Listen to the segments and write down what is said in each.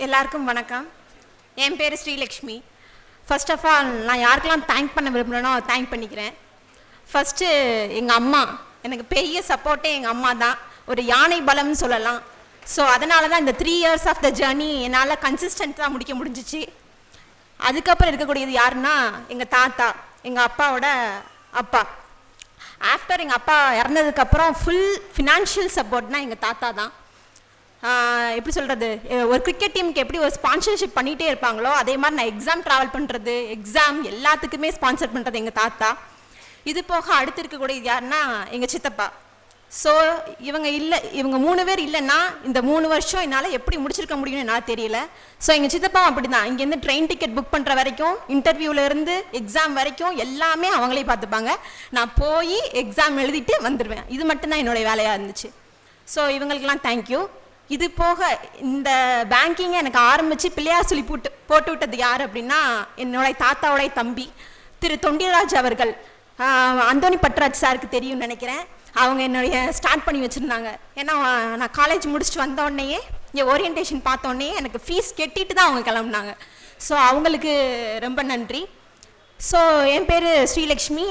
எல்லாருக்கும் வணக்கம். என் பேர் ஸ்ரீலக்ஷ்மி. ஃபர்ஸ்ட் ஆஃப் ஆல் நான் யாருக்கெல்லாம் தேங்க் பண்ண விரும்புகிறேனோ தேங்க் பண்ணிக்கிறேன். ஃபஸ்ட்டு எங்கள் அம்மா, எனக்கு பெரிய சப்போர்ட்டே எங்கள் அம்மா தான். ஒரு யானை பலம்னு சொல்லலாம். ஸோ அதனால தான் இந்த 3 years ஆஃப் த ஜேர்னி என்னால் கன்சிஸ்டண்ட்டாக முடிக்க முடிஞ்சிச்சு. அதுக்கப்புறம் இருக்கக்கூடியது யாருன்னா எங்கள் தாத்தா, எங்கள் அப்பாவோட அப்பா. ஆஃப்டர் எங்கள் அப்பா இறந்ததுக்கப்புறம் ஃபுல் ஃபினான்ஷியல் சப்போர்ட்னால் எங்கள் தாத்தா தான். எப்படி சொல்கிறது, ஒரு கிரிக்கெட் டீமுக்கு எப்படி ஒரு ஸ்பான்சர்ஷிப் பண்ணிகிட்டே இருப்பாங்களோ அதே மாதிரி நான் எக்ஸாம் ட்ராவல் பண்ணுறது, எக்ஸாம் எல்லாத்துக்குமே ஸ்பான்சர் பண்ணுறது எங்கள் தாத்தா. இது போக அடுத்து இருக்கக்கூடியது யாருன்னா எங்கள் சித்தப்பா. ஸோ இவங்க 3 பேர் இல்லைன்னா இந்த 3 வருஷம் என்னால் எப்படி முடிச்சிருக்க முடியும்னு என்னால் தெரியல. ஸோ எங்கள் சித்தப்பா அப்படி தான், இங்கேருந்து ட்ரெயின் டிக்கெட் புக் பண்ணுற வரைக்கும், இன்டர்வியூலேருந்து எக்ஸாம் வரைக்கும் எல்லாமே அவங்களே பார்த்துப்பாங்க. நான் போய் எக்ஸாம் எழுதிட்டு வந்துடுவேன். இது மட்டும்தான் என்னுடைய வேலையாக இருந்துச்சு. ஸோ இவங்களுக்கெல்லாம் தேங்க்யூ. இது போக இந்த பேங்கிங்கை எனக்கு ஆரம்பித்து பிள்ளையார் சொல்லி போட்டு விட்டது யார் அப்படின்னா என்னுடைய தாத்தாவோடைய தம்பி திரு தொண்டிராஜ் அவர்கள். அந்தோனி பட்ராஜ் சாருக்கு தெரியும்னு நினைக்கிறேன். அவங்க என்னுடைய ஸ்டார்ட் பண்ணி வச்சுருந்தாங்க. ஏன்னா நான் காலேஜ் முடிச்சுட்டு வந்தோடனேயே இங்கே ஓரியன்டேஷன் பார்த்தோன்னே எனக்கு ஃபீஸ் கட்டிட்டு தான் அவங்க கிளம்புனாங்க. ஸோ அவங்களுக்கு ரொம்ப நன்றி. ஸோ என் பேர் ஸ்ரீலக்ஷ்மி.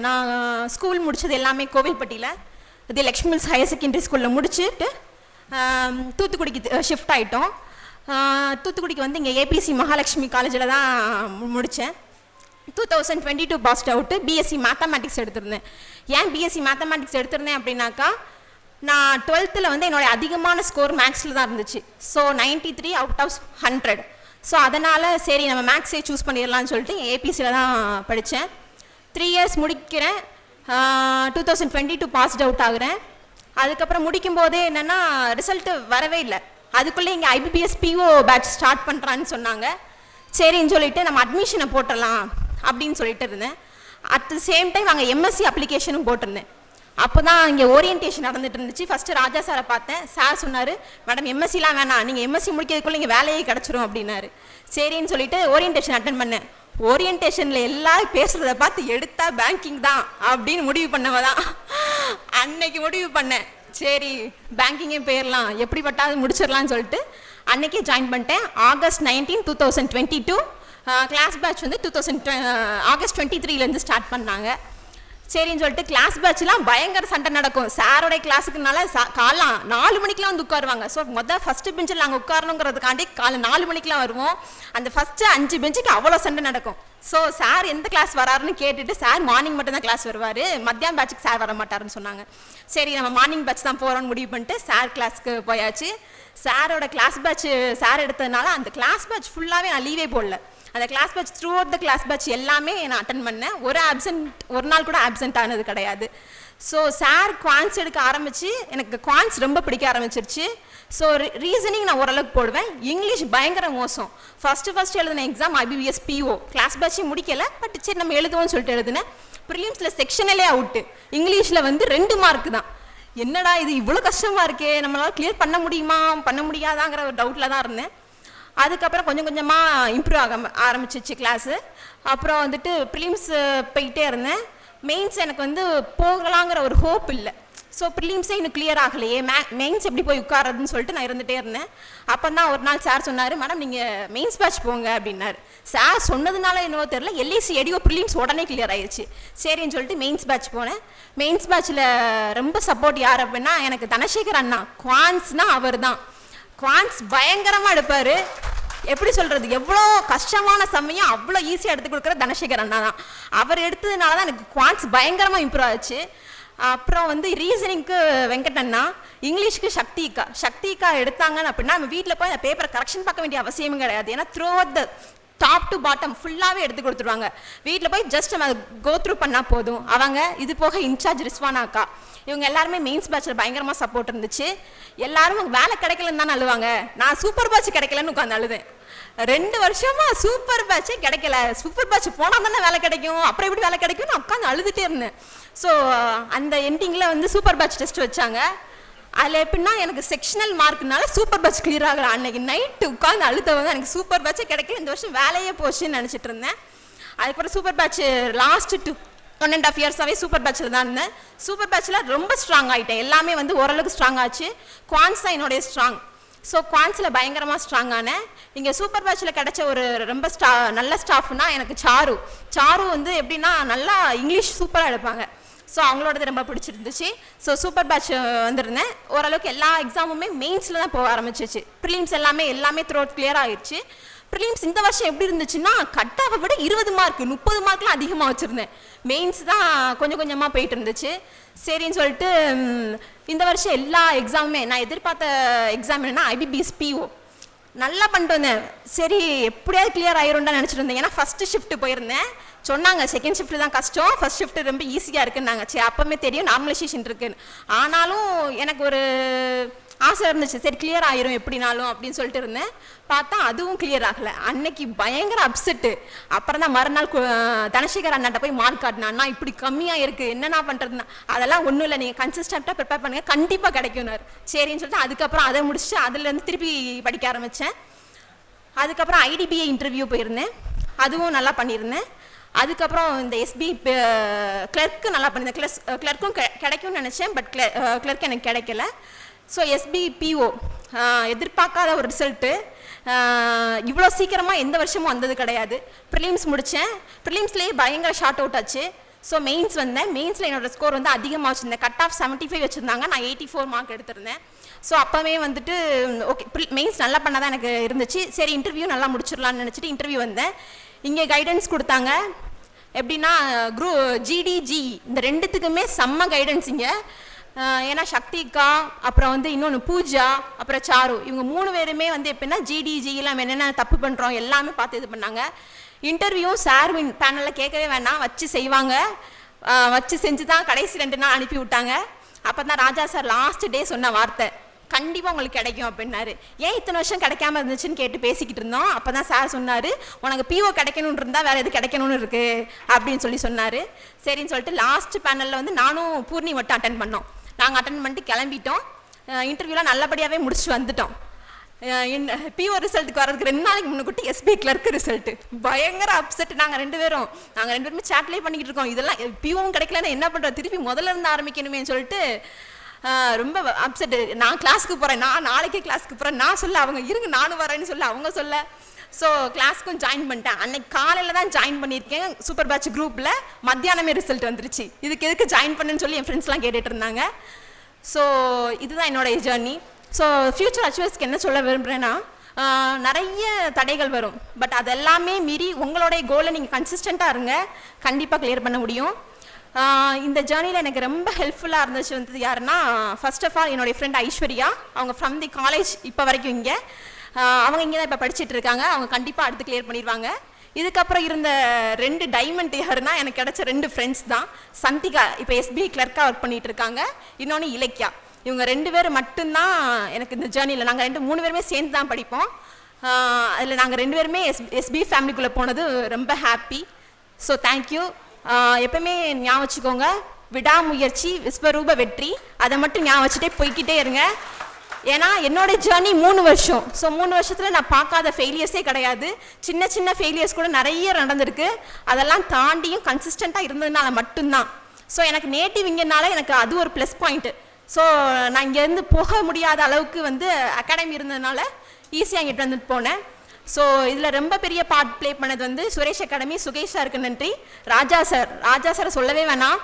நான் ஸ்கூல் முடித்தது எல்லாமே கோவில்பட்டியில் இது லக்ஷ்மி மில்ஸ் ஹையர் செகண்டரி ஸ்கூலில் முடிச்சுட்டு தூத்துக்குடிக்கு ஷிஃப்ட் ஆகிட்டோம். தூத்துக்குடிக்கு வந்து இங்கே ஏபிசி மகாலட்சுமி காலேஜில் தான் முடித்தேன். 2022 பாஸ்ட் அவுட்டு. பிஎஸ்சி மேத்தமேட்டிக்ஸ் எடுத்திருந்தேன். ஏன் பிஎஸ்சி மேத்தமேட்டிக்ஸ் எடுத்திருந்தேன் அப்படின்னாக்கா, நான் 12th வந்து என்னோடய அதிகமான ஸ்கோர் மேக்ஸில் தான் இருந்துச்சு. So 93 out of 100. ஸோ அதனால் சரி நம்ம மேக்ஸே சூஸ் பண்ணிடலான்னு சொல்லிட்டு ஏபிசியில் தான் படித்தேன். 3 years முடிக்கிறேன். 2022 பாஸ்ட் அவுட் ஆகுறேன். அதுக்கப்புறம் முடிக்கும்போதே என்னென்னா ரிசல்ட்டு வரவே இல்லை. அதுக்குள்ளே இங்கே ஐபிபிஎஸ் பிஓ பேட்ச் ஸ்டார்ட் பண்ணுறான்னு சொன்னாங்க. சரின்னு சொல்லிட்டு நம்ம அட்மிஷனை போட்டுடலாம் அப்படின்னு சொல்லிட்டு இருந்தேன். அட் த சேம் டைம் அங்கே எம்எஸ்சி அப்ளிகேஷனும் போட்டிருந்தேன். அப்போ தான் இங்கே ஓரியன்டேஷன் நடந்துட்டு இருந்துச்சு. ஃபஸ்ட்டு ராஜா சாரை பார்த்தேன். சார் சொன்னார், மேடம் எம்எஸ்சிலாம் வேணாம், நீங்கள் எம்எஸ்சி முடிக்கிறதுக்குள்ளே இங்கே வேலையே கிடச்சிரும் அப்படின்னாரு. சரின்னு சொல்லிட்டு ஓரியன்டேஷன் அட்டன் பண்ணேன். ஓரியன்டேஷனில் எல்லாரும் பேசுகிறத பார்த்து எடுத்தா பேங்கிங் தான் அப்படின்னு முடிவு பண்ணவ தான். அன்னைக்கு முடிவு பண்ணேன், சரி பேங்கிங்கே போயிடலாம், எப்படிப்பட்டாவது முடிச்சிடலான்னு சொல்லிட்டு அன்றைக்கே ஜாயின் பண்ணிட்டேன். August 19, 2022. கிளாஸ் பேட்ச் வந்து August 23 ஸ்டார்ட் பண்ணாங்க. சரின்னு சொல்லிட்டு கிளாஸ் பேட்ச்லாம் பயங்கர சண்டை நடக்கும். சாரோடைய கிளாஸுக்குனால காலம் 4 மணிக்கெலாம் வந்து உட்காருவாங்க. ஸோ ஃபஸ்ட்டு பெஞ்சில் நாங்கள் உட்காரணுங்கிறதுக்காண்டி காலை 4 மணிக்கெலாம் வருவோம். அந்த ஃபஸ்ட்டு 5 பெஞ்சுக்கு அவ்வளோ சண்டை நடக்கும். ஸோ சார் எந்த கிளாஸ் வராருன்னு கேட்டுட்டு, சார் மார்னிங் மட்டும்தான் கிளாஸ் வருவார், மத்தியானம் பேட்சுக்கு சார் வர மாட்டாருன்னு சொன்னாங்க. சரி நம்ம மார்னிங் பேட்ச் தான் போகிறோன்னு முடிவு பண்ணிட்டு சார் கிளாஸ்க்கு போயாச்சு. சாரோட கிளாஸ் பேட்ச் சார் எடுத்ததுனால அந்த கிளாஸ் பேட்ச் ஃபுல்லாகவே நான் லீவே போடல. அந்த class batch through out the class batch எல்லாமே நான் அட்டன் பண்ணேன். ஒரு நாள் கூட ஆப்சென்ட் ஆனது கிடையாது. ஸோ சார் குவான்ஸ் எடுக்க ஆரம்பித்து எனக்கு குவான்ஸ் ரொம்ப பிடிக்க ஆரம்பிச்சிருச்சு. ஸோ ரீசனிங் நான் ஓரளவுக்கு போடுவேன். இங்கிலீஷ் பயங்கர மோசம். ஃபஸ்ட்டு எழுதின எக்ஸாம் ஐபிபிஎஸ் பிஓ கிளாஸ் பேட்சே முடிக்கலை. பட் சரி நம்ம எழுதுவோம்னு சொல்லிட்டு எழுதினேன். ப்ரிலிம்ஸில் செக்ஷனிலே அவுட்டு. இங்கிலீஷில் வந்து 2 மார்க் தான். என்னடா இது இவ்வளோ கஷ்டமாக இருக்கே, நம்மளால் கிளியர் பண்ண முடியுமா பண்ண முடியாதாங்கிற ஒரு டவுட்டில் தான் இருந்தேன். அதுக்கப்புறம் கொஞ்சம் கொஞ்சமாக இம்ப்ரூவ் ஆரம்பிச்சிச்சு கிளாஸு. அப்புறம் வந்துட்டு ப்ரிலிம்ஸ் போயிட்டே இருந்தேன். மெயின்ஸ் எனக்கு வந்து போகலாங்கிற ஒரு ஹோப் இல்லை. ஸோ ப்ரிலிம்ஸே இன்னும் கிளியர் ஆகலையே, மெயின்ஸ் எப்படி போய் உட்காரதுன்னு சொல்லிட்டு நான் இருந்துகிட்டே இருந்தேன். அப்போ தான் ஒரு நாள் சார் சொன்னார், மேடம் நீங்கள் மெயின்ஸ் பேட்ச் போங்க அப்படின்னாரு. சார் சொன்னதுனால என்னவோ தெரியல, எல்ஐசி எடிஓ ப்ரிலிம்ஸ் உடனே கிளியர் ஆயிடுச்சு. சரின்னு சொல்லிட்டு மெயின்ஸ் பேட்ச் போனேன். மெயின்ஸ் பேட்சில் ரொம்ப சப்போர்ட் யார் அப்படின்னா எனக்கு தனசேகர் அண்ணா. குவான்ஸ்னால் அவர் தான். குவான்ஸ் பயங்கரமாக எடுப்பார். எப்படி சொல்கிறது, எவ்வளோ கஷ்டமான சமயம் அவ்வளோ ஈஸியாக எடுத்து கொடுக்குற தனசேகர் அண்ணா தான். அவர் எடுத்ததுனால தான் எனக்கு குவான்ஸ் பயங்கரமாக இம்ப்ரூவ் ஆச்சு. அப்புறம் வந்து ரீசனிங்க்கு வெங்கடண்ணா, இங்கிலீஷ்க்கு சக்திக்கா எடுத்தாங்கன்னு அப்படின்னா நம்ம வீட்டில் போய் அந்த பேப்பரை கரெக்ஷன் பார்க்க வேண்டிய அவசியமும் கிடையாது. ஏன்னா through out the top to bottom ஃபுல்லாகவே எடுத்து கொடுத்துருவாங்க. வீட்டில் போய் ஜஸ்ட் நம்ம கோ த்ரூ பண்ணால் போதும். அவங்க இது போக இன்சார்ஜ் ரிஸ்வானா அக்கா, இவங்க எல்லாருமே மெயின்ஸ் பேட்சில் பயங்கரமாக சப்போர்ட் இருந்துச்சு. எல்லாரும் வேலை கிடைக்கலன்னு தான் அழுவாங்க. நான் சூப்பர் பேட்ச் கிடைக்கலன்னு உட்காந்து அழுதேன். 2 வருஷமாக சூப்பர் பேட்சே கிடைக்கல. சூப்பர் பேட்ச் போனால் தானே வேலை கிடைக்கும், அப்புறம் எப்படி வேலை கிடைக்கும் நான் உட்காந்து அழுதுகிட்டே இருந்தேன். ஸோ அந்த எண்டிங்கில் வந்து சூப்பர் பேட்ச் டெஸ்ட் வச்சாங்க. அதில் எப்படின்னா எனக்கு செக்ஷனல் மார்க்னால சூப்பர் பேட்ச் கிளியர் ஆகலை. அன்றைக்கி நைட்டு உட்காந்து அழுத்தவங்க எனக்கு சூப்பர் பேட்சே கிடைக்கல, இந்த வருஷம் வேலையே போச்சுன்னு நினச்சிட்டு இருந்தேன். அதுக்கப்புறம் super batch last 1.5 years super பேட்சில் தான் இருந்தேன். சூப்பர் பேட்சில் ரொம்ப ஸ்ட்ராங் ஆகிட்டேன். எல்லாமே வந்து ஓரளவுக்கு ஸ்ட்ராங் ஆச்சு. குவான்ஸ் தான் என்னுடைய ஸ்ட்ராங். ஸோ குவான்ஸில் பயங்கரமாக ஸ்ட்ராங்கானேன். இங்கே சூப்பர் பேட்சில் கிடச்ச ஒரு ரொம்ப நல்ல ஸ்டாஃப்னா எனக்கு சாரு வந்து எப்படின்னா நல்லா இங்கிலீஷ் சூப்பராக எடுப்பாங்க. ஸோ அவங்களோடது ரொம்ப பிடிச்சிருந்துச்சு. ஸோ சூப்பர் பேட்ச் வந்திருந்தேன். ஓரளவுக்கு எல்லா எக்ஸாமுமே மெயின்ஸில் தான் போக ஆரம்பிச்சிச்சு. ப்ரிலிம்ஸ் எல்லாமே த்ரூ அவுட் கிளியர் ஆகிடுச்சு. ப்ரிலிம்ஸ் இந்த வருஷம் எப்படி இருந்துச்சுன்னா கட் ஆஃபை விட 20 மார்க் 30 மார்க்லாம் அதிகமாக வச்சுருந்தேன். மெயின்ஸ் தான் கொஞ்சம் கொஞ்சமாக போயிட்டு இருந்துச்சு. சரின்னு சொல்லிட்டு இந்த வருஷம் எல்லா எக்ஸாமுமே நான் எதிர்பார்த்த எக்ஸாம் என்னென்னா IBPS PO நல்லா பண்ணிட்டு வந்தேன். சரி எப்படியாவது கிளியர் ஆயிரும்னு நினச்சிட்டு இருந்தேன். ஏன்னா ஃபஸ்ட்டு ஷிஃப்ட்டு போயிருந்தேன். சொன்னாங்க செகண்ட் ஷிஃப்ட் தான் கஷ்டம், ஃபஸ்ட் ஷிஃப்ட் ரொம்ப ஈஸியாக இருக்குன்னாங்க. சரி அப்போவுமே தெரியும் நார்மலைசேஷன் இருக்குன்னு. ஆனாலும் எனக்கு ஒரு ஆசை இருந்துச்சு, சரி கிளியர் ஆயிரும் எப்படினாலும் அப்படின்னு சொல்லிட்டு இருந்தேன். பார்த்தா அதுவும் கிளியர் ஆகலை. அன்னைக்கு பயங்கர அப்செட்டு. அப்புறம் தான் மறுநாள் தனசேகர் அண்ணாட்ட போய் மார்க் காட்டினா, அண்ணா இப்படி கம்மியாக இருக்குது என்னென்ன பண்ணுறதுன்னா, அதெல்லாம் ஒன்றும் இல்லை நீங்கள் கன்சிஸ்டண்ட்டாக ப்ரிப்பேர் பண்ணுங்கள் கண்டிப்பாக கிடைக்கும்னாரு. சரின்னு சொல்லிட்டு அதுக்கப்புறம் அதை முடிச்சுட்டு அதுலேருந்து திருப்பி படிக்க ஆரம்பித்தேன். அதுக்கப்புறம் IDBI இன்டர்வியூ போயிருந்தேன், அதுவும் நல்லா பண்ணியிருந்தேன். அதுக்கப்புறம் இந்த SB கிளர்க்கு நல்லா பண்ணியிருந்தேன். கிளர்க்கும் கிடைக்கும்னு நினச்சேன், பட் கிளர்க் எனக்கு கிடைக்கல. ஸோ SB PO எதிர்பார்க்காத ஒரு ரிசல்ட்டு. இவ்வளோ சீக்கிரமாக எந்த வருஷமும் வந்தது கிடையாது. ப்ரிலிம்ஸ் முடித்தேன், ப்ரிலிம்ஸ்லேயே பயங்கர ஷார்ட் அவுட் ஆச்சு. ஸோ மெயின்ஸ் வந்தேன். மெயின்ஸில் என்னோடய ஸ்கோர் வந்து அதிகமாக வச்சுருந்தேன். கட் ஆஃப் 75 வச்சுருந்தாங்க, நான் 84 மார்க் எடுத்திருந்தேன். ஸோ அப்போவே வந்துட்டு ஓகே மெயின்ஸ் நல்லா பண்ண தான் எனக்கு இருந்துச்சு. சரி இன்டர்வியூ நல்லா முடிச்சிடலான்னு நினச்சிட்டு இன்டர்வியூ வந்தேன். இங்கே கைடன்ஸ் கொடுத்தாங்க. எப்படின்னா GD GE இந்த ரெண்டுத்துக்குமே செம்ம கைடன்ஸ் இங்கே. ஏன்னா சக்திகா அப்புறம் வந்து இன்னொன்று பூஜா அப்புறம் சாரு இவங்க 3 பேருமே வந்து எப்படின்னா GD GE நம்ம என்னென்ன தப்பு பண்ணுறோம் எல்லாமே பார்த்து இது பண்ணாங்க. இன்டர்வியூ சார் பேனலில் கேட்கவே வேணாம், வச்சு செய்வாங்க. வச்சு செஞ்சு தான் கடைசி 2 நாள் அனுப்பி விட்டாங்க. அப்போ தான் ராஜா சார் லாஸ்ட் டே சொன்ன வார்த்தை, கண்டிப்பாக உங்களுக்கு கிடைக்கும் அப்படின்னாரு. ஏன் இத்தனை வருஷம் கிடைக்காம இருந்துச்சுன்னு கேட்டு பேசிக்கிட்டு இருந்தோம். அப்போ தான் சார் சொன்னார், உனக்கு PO கிடைக்கணும்னு இருந்தால் வேறு எது கிடைக்கணும்னு இருக்குது அப்படின்னு சொன்னார். சரின்னு சொல்லிட்டு லாஸ்ட் பேனலில் வந்து நானும் பூர்ணி மட்டும் அட்டன் பண்ணோம். நாங்கள் அட்டன் பண்ணிட்டு கிளம்பிட்டோம். இன்டர்வியூலாம் நல்லபடியாகவே முடிச்சுட்டு வந்துட்டோம். PO ரிசல்ட்டுக்கு வரதுக்கு 2 நாளைக்கு முன்னுக்கூட்டி SB கிளர்க்கு ரிசல்ட்டு பயங்கர அப்செட். நாங்கள் ரெண்டு பேருமே சேட்லேயே பண்ணிக்கிட்டு இருக்கோம். இதெல்லாம் POவும் கிடைக்கலன்னு என்ன பண்ணுறோம், திருப்பி முதல்ல இருந்து ஆரம்பிக்கணுமேன்னு சொல்லிட்டு ரொம்ப அப்செட்டு. நான் கிளாஸுக்கு போகிறேன், நான் நாளைக்கே கிளாஸுக்கு போகிறேன் நான் சொல்ல, அவங்க இருங்க நானும் வரேன்னு சொல்ல அவங்க சொல்ல. ஸோ கிளாஸ்க்கும் ஜாயின் பண்ணிட்டேன். அன்னைக்கு காலையில் தான் ஜாயின் பண்ணியிருக்கேன் சூப்பர் பேட்ச் குரூப்பில். மத்தியானமே ரிசல்ட் வந்துருச்சு. இதுக்கு எதுக்கு ஜாயின் பண்ணுன்னு சொல்லி என் ஃப்ரெண்ட்ஸ்லாம் கேட்டுட்டு இருந்தாங்க. ஸோ இதுதான் என்னோடய ஜேர்னி. ஸோ ஃப்யூச்சர் அச்சீவர்ஸ்க்கு என்ன சொல்ல விரும்புகிறேன்னா, நிறைய தடைகள் வரும், பட் அதெல்லாமே மீறி உங்களுடைய கோலை நீங்கள் கன்சிஸ்டண்ட்டாக இருங்க, கண்டிப்பாக கிளியர் பண்ண முடியும். இந்த ஜேர்னியில் எனக்கு ரொம்ப ஹெல்ப்ஃபுல்லாக இருந்துச்சு வந்தது யாருன்னா, ஃபர்ஸ்ட் ஆஃப் ஆல் என்னுடைய ஃப்ரெண்ட் ஐஸ்வர்யா. அவங்க ஃப்ரம் தி காலேஜ் இப்போ வரைக்கும் இங்கே, அவங்க இங்கே தான் இப்போ படிச்சுட்டு இருக்காங்க. அவங்க கண்டிப்பாக அடுத்து கிளியர் பண்ணிடுவாங்க. இதுக்கப்புறம் இருந்த 2 டைமண்ட் யாருன்னா எனக்கு கிடைச்ச 2 ஃப்ரெண்ட்ஸ் தான். சந்திகா இப்போ SB கிளர்க்காக ஒர்க் பண்ணிகிட்டு இருக்காங்க, இன்னொன்று இலக்கியா. இவங்க 2 பேர் மட்டும்தான் எனக்கு இந்த ஜேர்னியில். நாங்கள் 3 பேருமே சேர்ந்து தான் படிப்போம். அதில் நாங்கள் 2 பேருமே SB ஃபேமிலிக்குள்ளே போனது ரொம்ப ஹாப்பி. So thank you. எப்பவுமே ஞாபகம் வச்சுக்கோங்க, விடாமுயற்சி விஸ்வரூப வெற்றி. அதை மட்டும் ஞாபகம் வச்சுட்டே போய்கிட்டே இருங்க. ஏன்னா என்னோட ஜேர்னி 3 வருஷம். ஸோ 3 வருஷத்தில் நான் பார்க்காத ஃபெயிலியர்ஸே கிடையாது. சின்ன சின்ன ஃபெயிலியர்ஸ் கூட நிறைய நடந்திருக்கு. அதெல்லாம் தாண்டியும் கன்சிஸ்டண்ட்டாக இருந்ததுனால மட்டும்தான். ஸோ எனக்கு நேட்டிவ் இங்கேனால எனக்கு அது ஒரு ப்ளஸ் பாயிண்ட்டு. ஸோ நான் இங்கேருந்து போக முடியாத அளவுக்கு வந்து அகாடமி இருந்ததுனால ஈஸியாக இங்கிட்டு வந்துட்டு போனேன். ஸோ இதில் ரொம்ப பெரிய பார்ட் ப்ளே பண்ணது வந்து சுரேஷ் அகாடமி, சுகேஷ் சாருக்கு நன்றி. ராஜா சாரை சொல்லவே வேணாம்.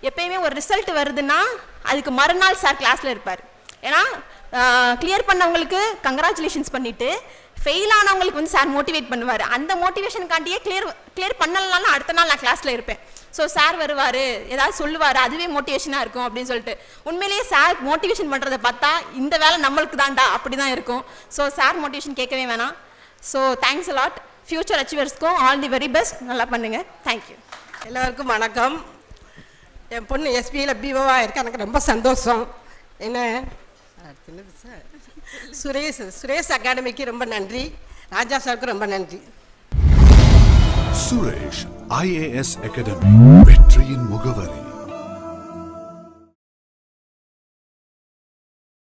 எப்பயுமே ஒரு ரிசல்ட் வருதுன்னா அதுக்கு மறுநாள் சார் கிளாஸில் இருப்பார். ஏன்னா கிளியர் பண்ணவங்களுக்கு கங்க்ராச்சுலேஷன்ஸ் பண்ணிவிட்டு ஃபெயில் ஆனவங்களுக்கு வந்து சார் மோட்டிவேட் பண்ணுவார். அந்த மோட்டிவேஷனுக்காண்டியே கிளியர் பண்ணலனாலும் அடுத்த நாள் நான் கிளாஸில் இருப்பேன். ஸோ சார் வருவார், ஏதாவது சொல்லுவார், அதுவே மோட்டிவேஷனாக இருக்கும் அப்படின்னு சொல்லிட்டு. உண்மையிலேயே சார் மோட்டிவேஷன் பண்ணுறதை பார்த்தா இந்த வேலை நம்மளுக்கு தான்டா அப்படி தான் இருக்கும். ஸோ சார் மோட்டிவேஷன் கேட்கவே வேணாம். So thanks a lot. ஃப்யூச்சர் அச்சீவர்ஸ்க்கும் ஆல் தி வெரி பெஸ்ட். நல்லா பண்ணுங்கள். தேங்க்யூ. எல்லோருக்கும் வணக்கம். என் பொண்ணு SBயில் BOவாக இருக்கு, எனக்கு ரொம்ப சந்தோஷம். என்ன சுரேஷ் அகாடமிக்கு ரொம்ப நன்றி, ராஜா சாருக்கு ரொம்ப நன்றி. சுரேஷ் IAS அகாடமி, வெற்றியின் முகவரி.